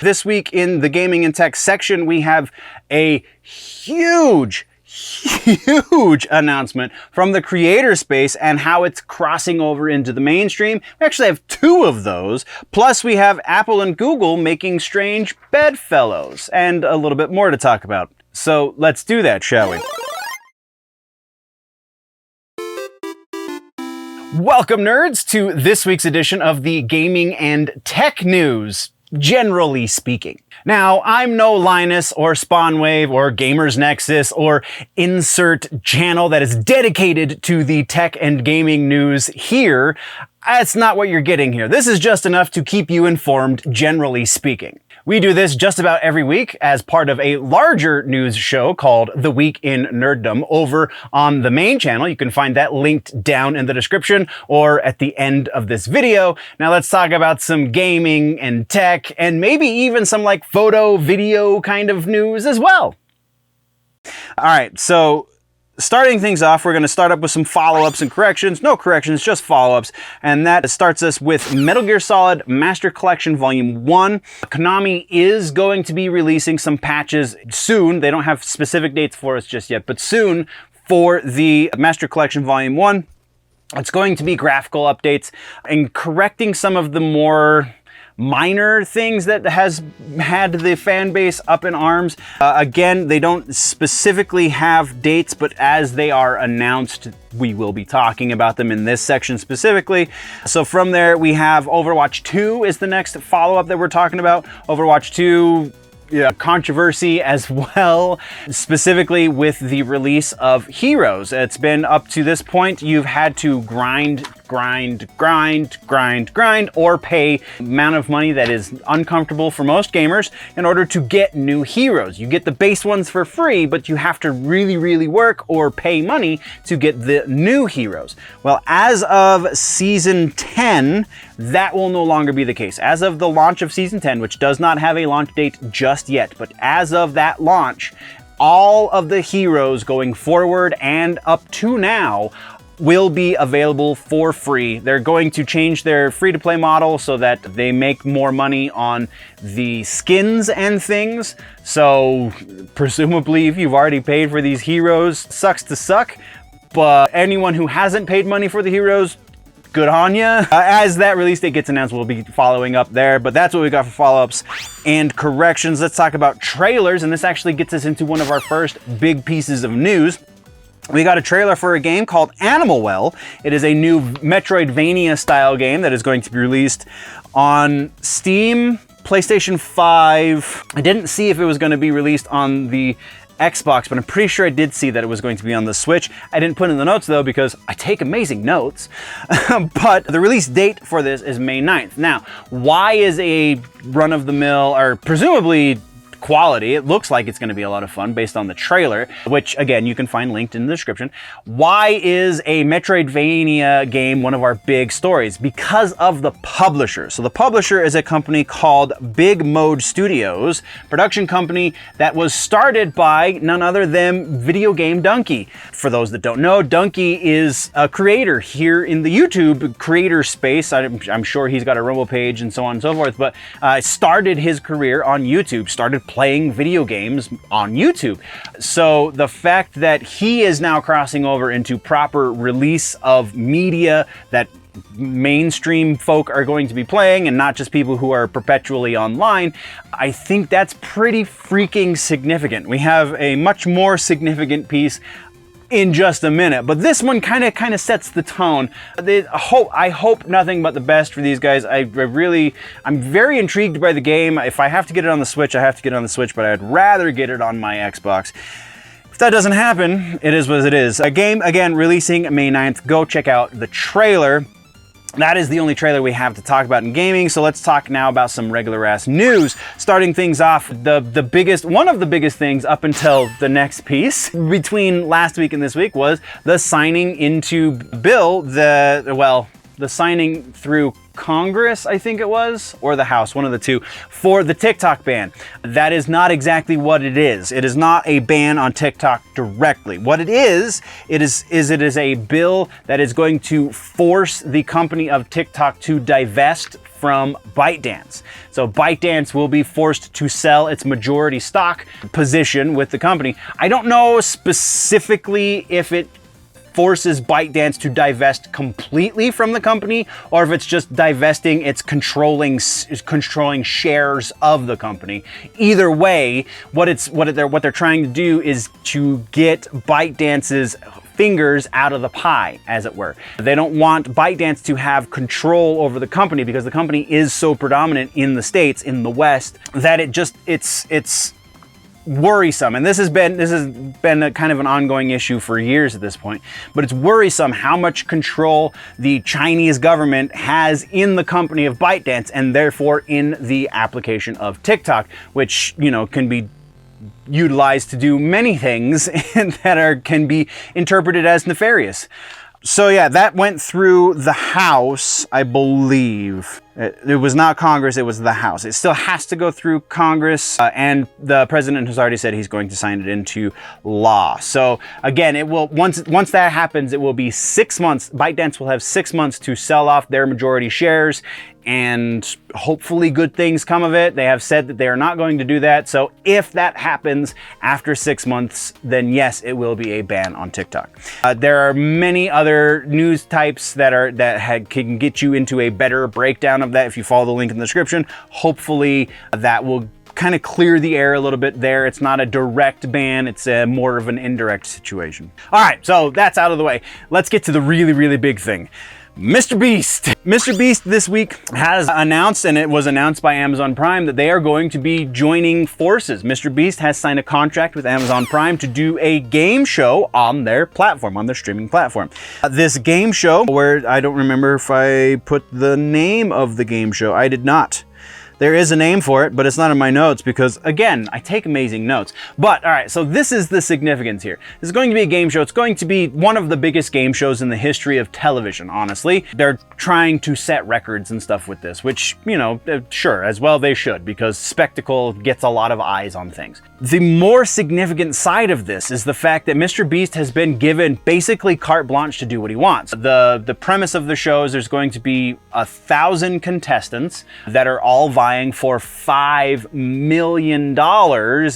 This week in the gaming and tech section, we have a huge announcement from the creator space and how it's crossing over into the mainstream. We actually have two of those. Plus we have Apple and Google making strange bedfellows and a little bit more to talk about. So let's do that, shall we? Welcome, nerds, to this week's edition of the Gaming and Tech News, generally speaking. Now, I'm no Linus or Spawnwave or Gamers Nexus or insert channel that is dedicated to the tech and gaming news here. That's not what you're getting here. This is just enough to keep you informed, generally speaking. We do this just about every week as part of a larger news show called The Week in Nerddom over on the main channel. You can find that linked down in the description or at the end of this video. Now let's talk about some gaming and tech and maybe even some like photo, video kind of news as well. All right, so starting things off, we're going to start up with some follow-ups and corrections. No corrections, just follow-ups. And that starts us with Metal Gear Solid Master Collection Volume 1. Konami is going to be releasing some patches soon. They don't have specific dates for us just yet, but soon for the Master Collection Volume 1. It's going to be graphical updates and correcting some of the more minor things that has had the fan base up in arms. Again, they don't specifically have dates, but as they are announced, we will be talking about them in this section specifically. So from there, we have Overwatch 2 is the next follow-up that we're talking about. Overwatch 2, controversy as well, specifically with the release of Heroes. It's been up to this point, you've had to grind, or pay amount of money that is uncomfortable for most gamers in order to get new heroes. You get the base ones for free, but you have to really work or pay money to get the new heroes. Well, as of Season 10, that will no longer be the case. As of the launch of Season 10, which does not have a launch date just yet, but as of that launch, all of the heroes going forward and up to now will be available for free. They're going to change their free-to-play model so that they make more money on the skins and things. So presumably if you've already paid for these heroes, sucks to suck, but anyone who hasn't paid money for the heroes, good on ya. As that release date gets announced, we'll be following up there, but that's what we got for follow-ups and corrections. Let's talk about trailers, and this actually gets us into one of our first big pieces of news. We got a trailer for a game called Animal Well. It is a new Metroidvania style game that is going to be released on Steam, PlayStation 5. I didn't see if it was going to be released on the Xbox, but I'm pretty sure I did see that it was going to be on the Switch. I didn't put in the notes though because I take amazing notes. But the release date for this is May 9th. Now, why is a run-of-the-mill, or presumably quality, it looks like it's going to be a lot of fun based on the trailer, which again you can find linked in the description. Why is a Metroidvania game one of our big stories? Because of the publisher. So the publisher is a company called Big Mode Studios, production company that was started by none other than Video Game Donkey. For those that don't know, Donkey is a creator here in the YouTube creator space. I'm sure he's got a Rumble page and so on and so forth, but started his career on YouTube, started playing video games on YouTube. So the fact that he is now crossing over into proper release of media that mainstream folk are going to be playing and not just people who are perpetually online, I think that's pretty freaking significant. We have a much more significant piece in just a minute, but this one kind of sets the tone. I hope nothing but the best for these guys. I'm very intrigued by the game. If I have to get it on the Switch, I have to get it on the Switch, but I'd rather get it on my Xbox. If that doesn't happen, it is what it is. A game, again, releasing May 9th. Go check out the trailer. That is the only trailer we have to talk about in gaming, so let's talk now about some regular-ass news. Starting things off, one of the biggest things up until the next piece between last week and this week was the signing into Bill, the signing through Congress, I think it was, or the House, one of the two, for the TikTok ban. That is not exactly what it is. It is not a ban on TikTok directly. What it is a bill that is going to force the company of TikTok to divest from ByteDance. So ByteDance will be forced to sell its majority stock position with the company. I don't know specifically if it forces ByteDance to divest completely from the company, or if it's just divesting its controlling shares of the company. Either way, what they're trying to do is to get ByteDance's fingers out of the pie, as it were. They don't want ByteDance to have control over the company because the company is so predominant in the States, in the West, that it's worrisome. And this has been a kind of an ongoing issue for years at this point, but it's worrisome how much control the Chinese government has in the company of ByteDance, and therefore in the application of TikTok, which, you know, can be utilized to do many things that can be interpreted as nefarious. So yeah, that went through the House, I believe. It was not Congress, it was the House. It still has to go through Congress, and the president has already said he's going to sign it into law. So again, it will, once that happens, it will be 6 months. ByteDance will have 6 months to sell off their majority shares, and hopefully good things come of it. They have said that they are not going to do that. So if that happens after 6 months, then yes, it will be a ban on TikTok. There are many other news types that can get you into a better breakdown of that if you follow the link in the description. Hopefully that will kind of clear the air a little bit there. It's not a direct ban, it's more of an indirect situation. All right, so that's out of the way. Let's get to the really, really big thing. Mr. Beast. Mr. Beast this week has announced, and it was announced by Amazon Prime, that they are going to be joining forces. Mr. Beast has signed a contract with Amazon Prime to do a game show on their platform, on their streaming platform. This game show, where I don't remember if I put the name of the game show. I did not. There is a name for it, but it's not in my notes because, again, I take amazing notes. But, all right, so this is the significance here. This is going to be a game show. It's going to be one of the biggest game shows in the history of television, honestly. They're trying to set records and stuff with this, which, you know, sure, as well they should, because spectacle gets a lot of eyes on things. The more significant side of this is the fact that Mr. Beast has been given basically carte blanche to do what he wants. The premise of the show is there's going to be 1,000 contestants that are all vying for $5 million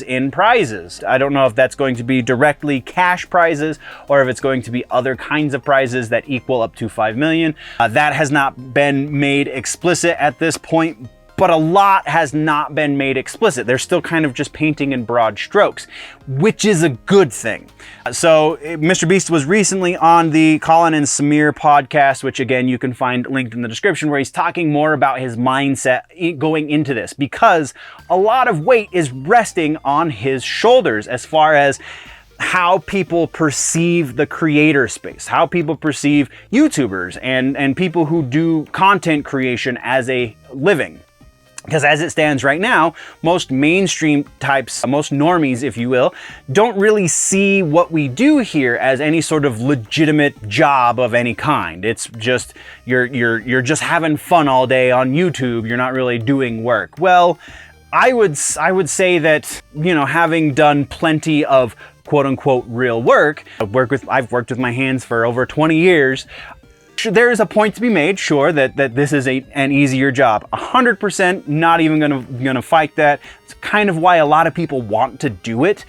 in prizes. I don't know if that's going to be directly cash prizes or if it's going to be other kinds of prizes that equal up to $5 million. That has not been made explicit at this point, but a lot has not been made explicit. They're still kind of just painting in broad strokes, which is a good thing. So Mr. Beast was recently on the Colin and Samir podcast, which again, you can find linked in the description, where he's talking more about his mindset going into this, because a lot of weight is resting on his shoulders as far as how people perceive the creator space, how people perceive YouTubers and people who do content creation as a living. Because as it stands right now, most mainstream types, most normies, if you will, don't really see what we do here as any sort of legitimate job of any kind. It's just, you're just having fun all day on YouTube. You're not really doing work. Well, I would say that, you know, having done plenty of quote unquote real work, I've worked with my hands for over 20 years. There is a point to be made, sure, that this is an easier job. 100% not even gonna fight that. It's kind of why a lot of people want to do it,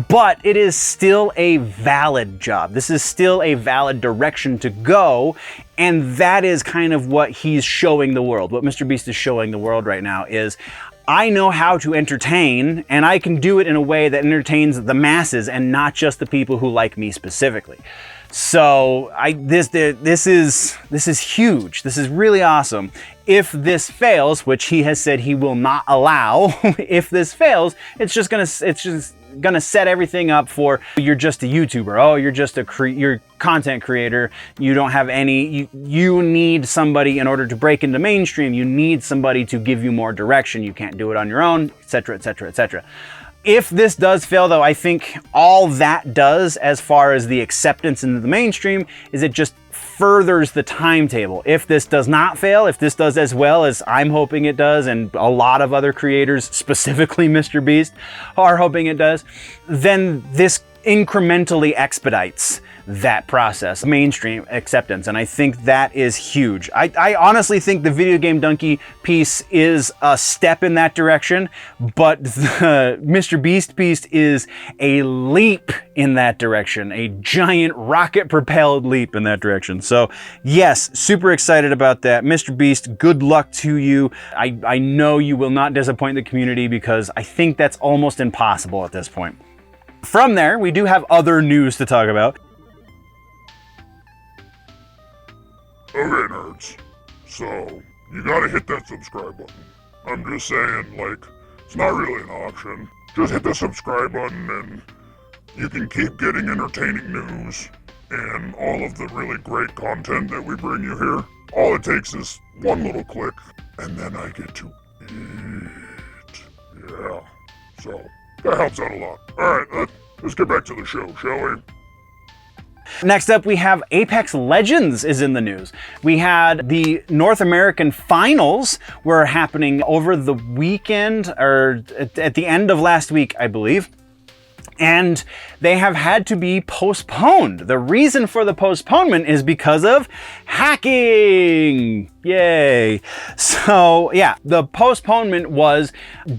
but it is still a valid job. This is still a valid direction to go, and that is kind of what he's showing the world. What Mr. Beast is showing the world right now is, I know how to entertain, and I can do it in a way that entertains the masses and not just the people who like me specifically. So this is huge. This is really awesome. If this fails, which he has said he will not allow, if this fails, it's just gonna set everything up for, you're just a YouTuber. Oh, you're just you're content creator. You don't have any, you need somebody in order to break into mainstream. You need somebody to give you more direction. You can't do it on your own, etc., etc., etc. If this does fail, though, I think all that does, as far as the acceptance into the mainstream, is it just furthers the timetable. If this does not fail, if this does as well as I'm hoping it does, and a lot of other creators, specifically Mr. Beast, are hoping it does, then this incrementally expedites that process, mainstream acceptance. And I think that is huge. I honestly think the Video Game Donkey piece is a step in that direction, but the Mr. Beast piece is a leap in that direction, a giant rocket propelled leap in that direction. So yes, super excited about that. Mr. Beast, good luck to you. I know you will not disappoint the community, because I think that's almost impossible at this point. From there, we do have other news to talk about. Okay, nerds. So, you gotta hit that subscribe button. I'm just saying, like, it's not really an option. Just hit the subscribe button and you can keep getting entertaining news and all of the really great content that we bring you here. All it takes is one little click, and then I get to eat. Yeah. So, that helps out a lot. Alright, let's get back to the show, shall we? Next up, we have Apex Legends is in the news. We had the North American finals were happening over the weekend, or at the end of last week, I believe. And they have had to be postponed. The reason for the postponement is because of hacking. Yay. So yeah, the postponement was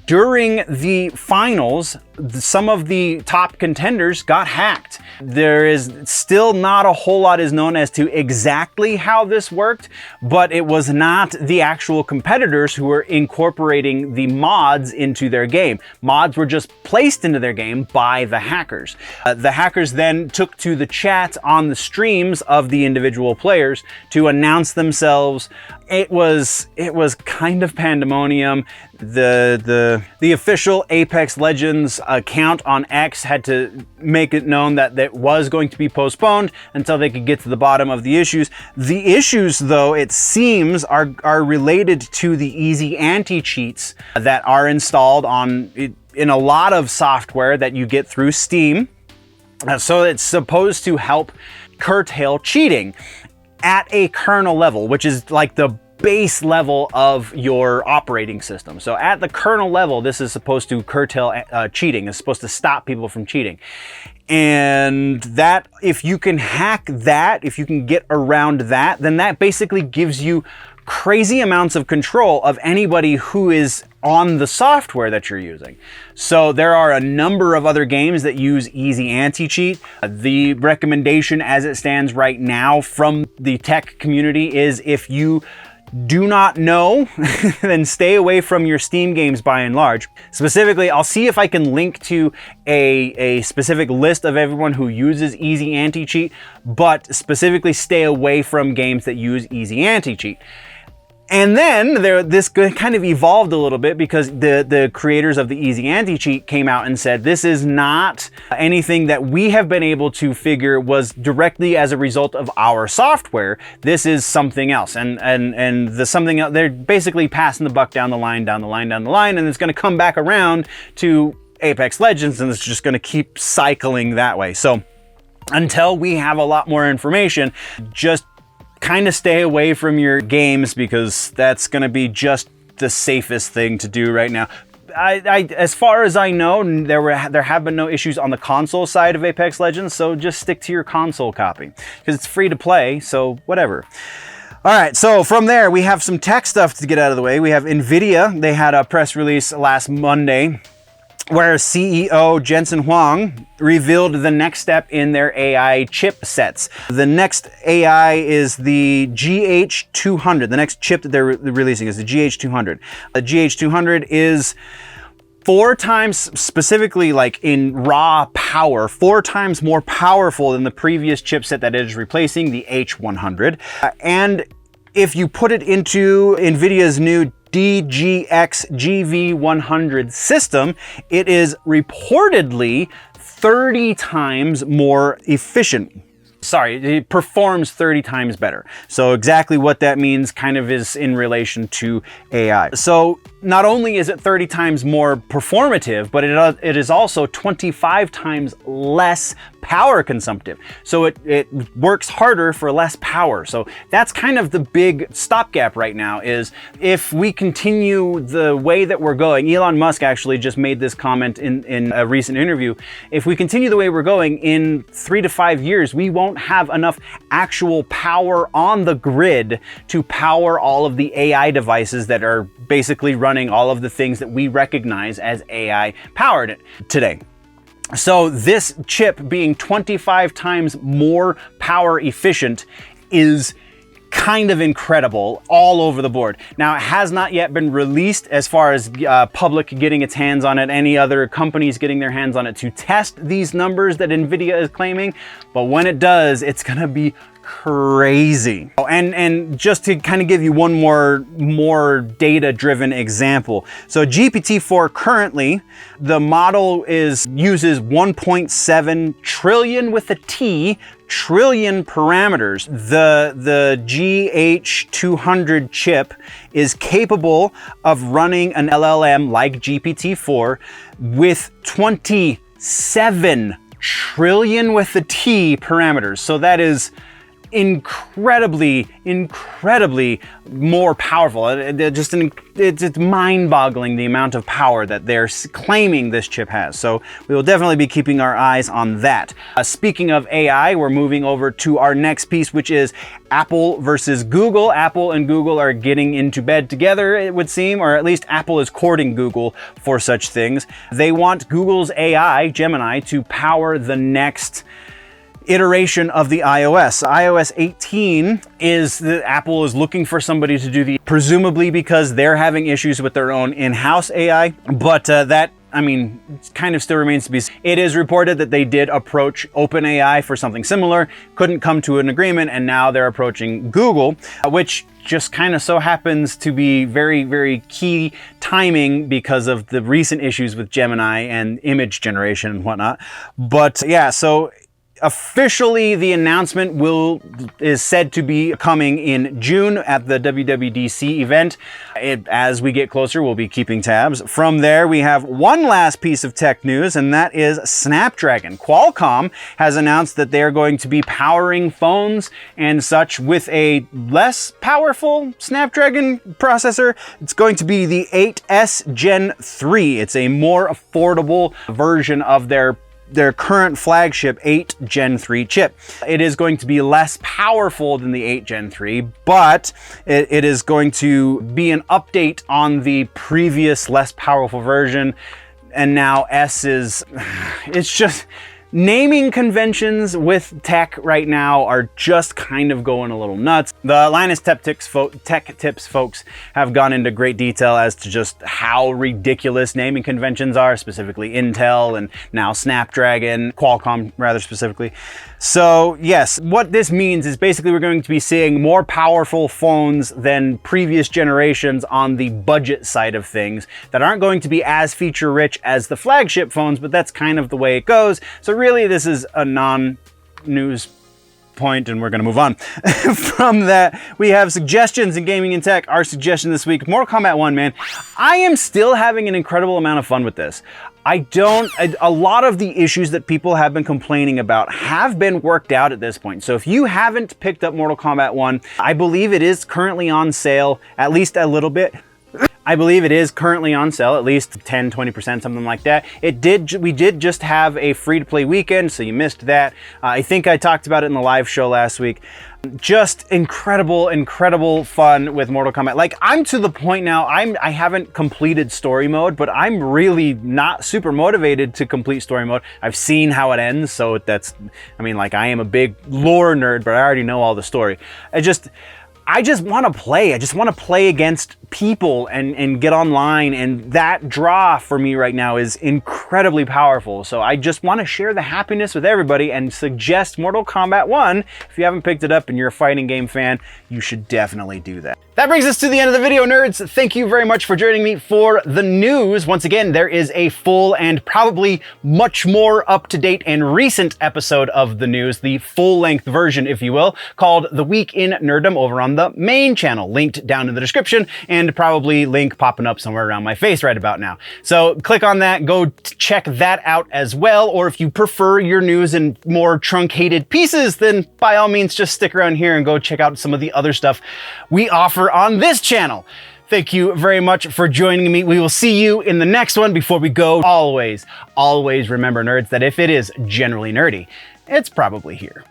during the finals, some of the top contenders got hacked. There is still not a whole lot is known as to exactly how this worked, but it was not the actual competitors who were incorporating the mods into their game. Mods were just placed into their game by the hackers. The hackers then took to the chat on the streams of the individual players to announce themselves. It was kind of pandemonium. The official Apex Legends account on X had to make it known that it was going to be postponed until they could get to the bottom of the issues. The issues, though, it seems, are related to the easy anti-cheats that are installed in a lot of software that you get through Steam. So it's supposed to help curtail cheating at a kernel level, which is like the base level of your operating system. So at the kernel level, this is supposed to curtail cheating. It's supposed to stop people from cheating. And that, if you can hack that, if you can get around that, then that basically gives you crazy amounts of control of anybody who is on the software that you're using. So there are a number of other games that use easy anti-cheat. The recommendation as it stands right now from the tech community is, if you do not know, then stay away from your Steam games by and large. Specifically, I'll see if I can link to a specific list of everyone who uses easy anti-cheat, but specifically stay away from games that use easy anti-cheat. And then this kind of evolved a little bit, because the creators of the easy anti-cheat came out and said, this is not anything that we have been able to figure was directly as a result of our software. This is something else. And the something else, they're basically passing the buck down the line, and it's going to come back around to Apex Legends, and it's just going to keep cycling that way. So until we have a lot more information, just kind of stay away from your games, because that's going to be just the safest thing to do right now. As far as I know, there have been no issues on the console side of Apex Legends, so just stick to your console copy, because it's free to play, so whatever. All right, so from there, we have some tech stuff to get out of the way. We have Nvidia. They had a press release last Monday where CEO Jensen Huang revealed the next step in their AI chipsets. The next AI is the GH200. The next chip that they're releasing is the GH200. The GH200 is 4 times, specifically like in raw power, 4 times more powerful than the previous chipset that it is replacing, the H100. And if you put it into Nvidia's new DGX GV100 system, it is reportedly 30 times more efficient. Sorry, it performs 30 times better. So exactly what that means kind of is in relation to AI. So not only is it 30 times more performative, but it is also 25 times less power consumptive. So it works harder for less power. So that's kind of the big stopgap right now, is if we continue the way that we're going. Elon Musk actually just made this comment in a recent interview. If we continue the way we're going, in 3 to 5 years, we won't have enough actual power on the grid to power all of the AI devices that are basically running all of the things that we recognize as AI powered today. So this chip being 25 times more power efficient is kind of incredible all over the board. Now, it has not yet been released as far as public getting its hands on it, any other companies getting their hands on it to test these numbers that Nvidia is claiming. But when it does, it's gonna be crazy. And just to kind of give you one more data-driven example. So GPT-4 currently, the model uses 1.7 trillion with a T, trillion parameters. The GH200 chip is capable of running an LLM like GPT-4 with 27 trillion with a T parameters. So that is incredibly more powerful. It's mind-boggling the amount of power that they're claiming this chip has. So we will definitely be keeping our eyes on that. Speaking of AI, we're moving over to our next piece, which is Apple versus Google. Apple and Google are getting into bed together, it would seem, or at least Apple is courting Google for such things. They want Google's AI, Gemini, to power the next iteration of the iOS. iOS 18 Apple is looking for somebody to do presumably because they're having issues with their own in-house AI, but that, I mean, kind of still remains to be seen. It is reported that they did approach OpenAI for something similar, couldn't come to an agreement, and now they're approaching Google, which just kind of so happens to be very, very key timing because of the recent issues with Gemini and image generation and whatnot. But yeah, so officially, the announcement is said to be coming in June at the WWDC event. As we get closer, we'll be keeping tabs. From there, we have one last piece of tech news, and that is Snapdragon. Qualcomm has announced that they're going to be powering phones and such with a less powerful Snapdragon processor. It's going to be the 8S Gen 3. It's a more affordable version of their current flagship 8 Gen 3 chip. It is going to be less powerful than the 8 Gen 3, but it is going to be an update on the previous less powerful version. And now it's just, naming conventions with tech right now are just kind of going a little nuts. The Linus Tech Tips folks have gone into great detail as to just how ridiculous naming conventions are, specifically Intel and now Snapdragon, Qualcomm rather specifically. So yes, what this means is basically we're going to be seeing more powerful phones than previous generations on the budget side of things that aren't going to be as feature rich as the flagship phones, but that's kind of the way it goes. So really, this is a non-news point, and we're going to move on. From that, we have suggestions in gaming and tech. Our suggestion this week, Mortal Kombat 1, man. I am still having an incredible amount of fun with this. A lot of the issues that people have been complaining about have been worked out at this point. So if you haven't picked up Mortal Kombat 1, I believe it is currently on sale, at least a little bit. I believe it is currently on sale, at least 10, 20%, something like that. We did just have a free-to-play weekend, so you missed that. I think I talked about it in the live show last week. Just incredible fun with Mortal Kombat. Like, I'm to the point now, I haven't completed story mode, but I'm really not super motivated to complete story mode. I've seen how it ends, so I am a big lore nerd, but I already know all the story. I just want to play. I just want to play against people and get online, and that draw for me right now is incredibly powerful. So I just want to share the happiness with everybody and suggest Mortal Kombat 1. If you haven't picked it up and you're a fighting game fan, you should definitely do that. That brings us to the end of the video, nerds. Thank you very much for joining me for the news. Once again, there is a full and probably much more up-to-date and recent episode of the news, the full-length version, if you will, called The Week in Nerddom over on the main channel, linked down in the description, and probably link popping up somewhere around my face right about now. So click on that, go check that out as well, or if you prefer your news in more truncated pieces, then by all means just stick around here and go check out some of the other stuff we offer on this channel. Thank you very much for joining me. We will see you in the next one. Before we go, always remember, nerds, that if it is generally nerdy, it's probably here.